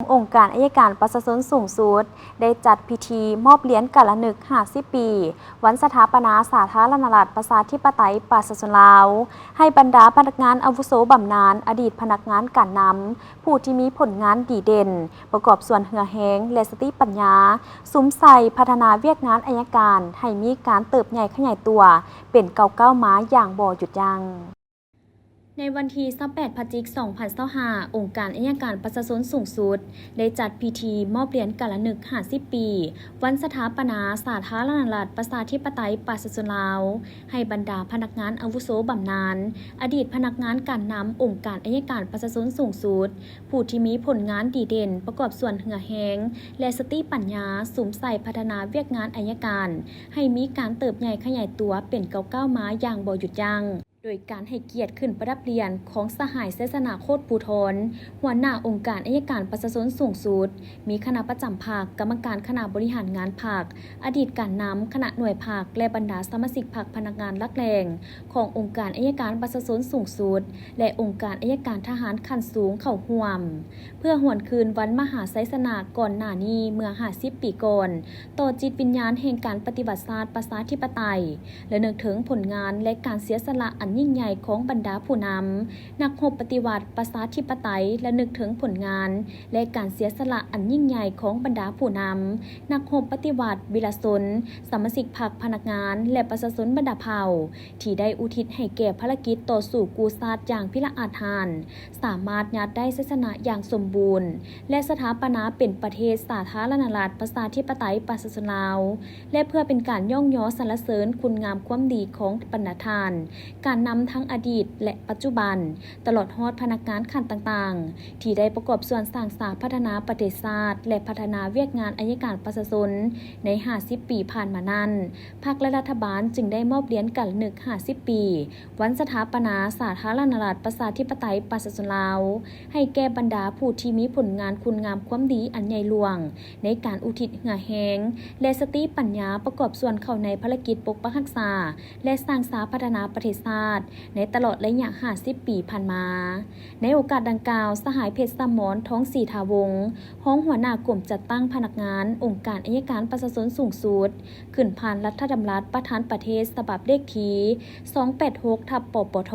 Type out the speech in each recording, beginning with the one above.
องค์การอัยการประชาชนสูงสุดได้จัดพิธีมอบเหรียญกาละนึก50 ปีวันสถาปนาสาธารณรัฐประชาธิปไตยประชาชนลาวให้บรรดาพนักงานอาวุโสบำนาญอดีตพนักงานการนำผู้ที่มีผลงานดีเด่นประกอบส่วนเหือแหงและสติปัญญาสุมใส่พัฒนาเวียกงานอัยการให้มีการเติบใหญ่ขยายตัวเป็นเก่าเก้าม้าอย่างบ่หยุดยั้งในวันที่28 พฤศจิกายน 2025 องค์การอัยการประชาชนสูงสุดได้จัดพิธีมอบเหรียญกาละนึก50 ปีวันสถาปนาสาธารณรัฐประชาธิปไตยประชาชนลาวให้บรรดาพนักงานอาวุโสบำนาญอดีตพนักงานการนำองค์การอัยการประชาชนสูงสุดผู้ที่มีผลงานดีเด่นประกอบส่วนเหือแหงและสติปัญญาสุมใส่พัฒนาเวียกงานอัยการให้มีการเติบใหญ่ขยายตัวเป็นเก่าเก้าม้าอย่างบ่หยุดยั้งโดยการให้เกียรติขึ้นประดับเรียนของสหายเสษนาโคตรภูธรหัวหน้าองค์การอัยการประชาชนสูงสุดมีคณะประจำภาคกรรมการคณะบริหารงานภาคอดีตการนำคณะหน่วยภาคและบรรดาสมาชิกภาคพนักงานหลักแหล่งขององค์การอัยการประชาชนสูงสุดและองค์การอัยการทหารขั้นสูงเข้าร่วมเพื่อหวนคืนวันมหาไสสนาก่อนหน้านี้เมื่อ50 ปีก่อนต่อจิตวิญญาณแห่งการปฏิบัติศาสตร์ประชาธิปไตยและนึกถึงผลงานและการเสียสละอันยิ่งใหญ่ของบรรดาผู้นำนักรบปฏิวัติประชาธิปไตยและนึกถึงผลงานและการเสียสละอันยิ่งใหญ่ของบรรดาผู้นำนักรบปฏิวัติวิรชนสมาชิกพรรคพนักงานและประชาชนบรรดาเผ่าที่ได้อุทิศให้แก่ภารกิจต่อสู้กู้ชาติอย่างพิละอาถรรพ์สามารถยัดได้ชัยชนะอย่างสมบูรณ์และสถาปนาเป็นประเทศสาธารณรัฐประชาธิปไตยประชาชนลาวและเพื่อเป็นการย่องย้อสรรเสริญคุณงามความดีของบรรดาท่านการนำทั้งอดีตและปัจจุบันตลอดฮอดพนักงานขั้นต่างๆที่ได้ประกอบส่วนสร้างสรรค์พัฒนาประเทศชาติและพัฒนาเวียกงานอัยการประชาชนใน50 ปีผ่านมานั้นพรรคและรัฐบาลจึงได้มอบเหรียญกาละนึก50 ปีวันสถาปนาสาธารณรัฐประชาธิปไตยประชาชนลาวให้แก่บรรดาผู้ที่มีผลงานคุณงามความดีอันใหญ่หลวงในการอุทิศเหือแหงและสติปัญญาประกอบส่วนเข้าในภารกิจปกปักรักษาและสร้างสรรค์พัฒนาประเทศชาติในตลอดระยะ50 ปีผ่านมาในโอกาสดังกล่าวสหายเพชรสมรท้องศรีทาวงศ์ห้องหัวหน้ากลุ่มจัดตั้งพนักงานองค์การอัยการประชาชนสูงสุดขึ้นผ่านรัฐธรรมนูญประธานประเทศฉบับเลขที่286/ปปท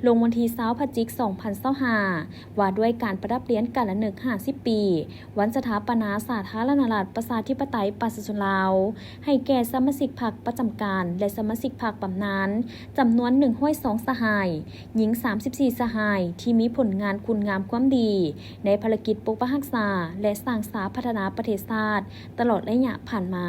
ลงวันที่20 พฤศจิกายน 2025ว่าด้วยการประดับเหรียญกาละนึก50 ปีวันสถาปนาสาธารณรัฐประชาธิปไตยประชาชนลาวให้แก่สมาชิกพรรคประจำการและสมาชิกพรรคบำนาญจำนวน102 สหายหญิง34 สหายที่มีผลงานคุณงามความดีในภารกิจปกปักรักษาและสร้างสรรค์พัฒนาประเทศชาติตลอดระยะผ่านมา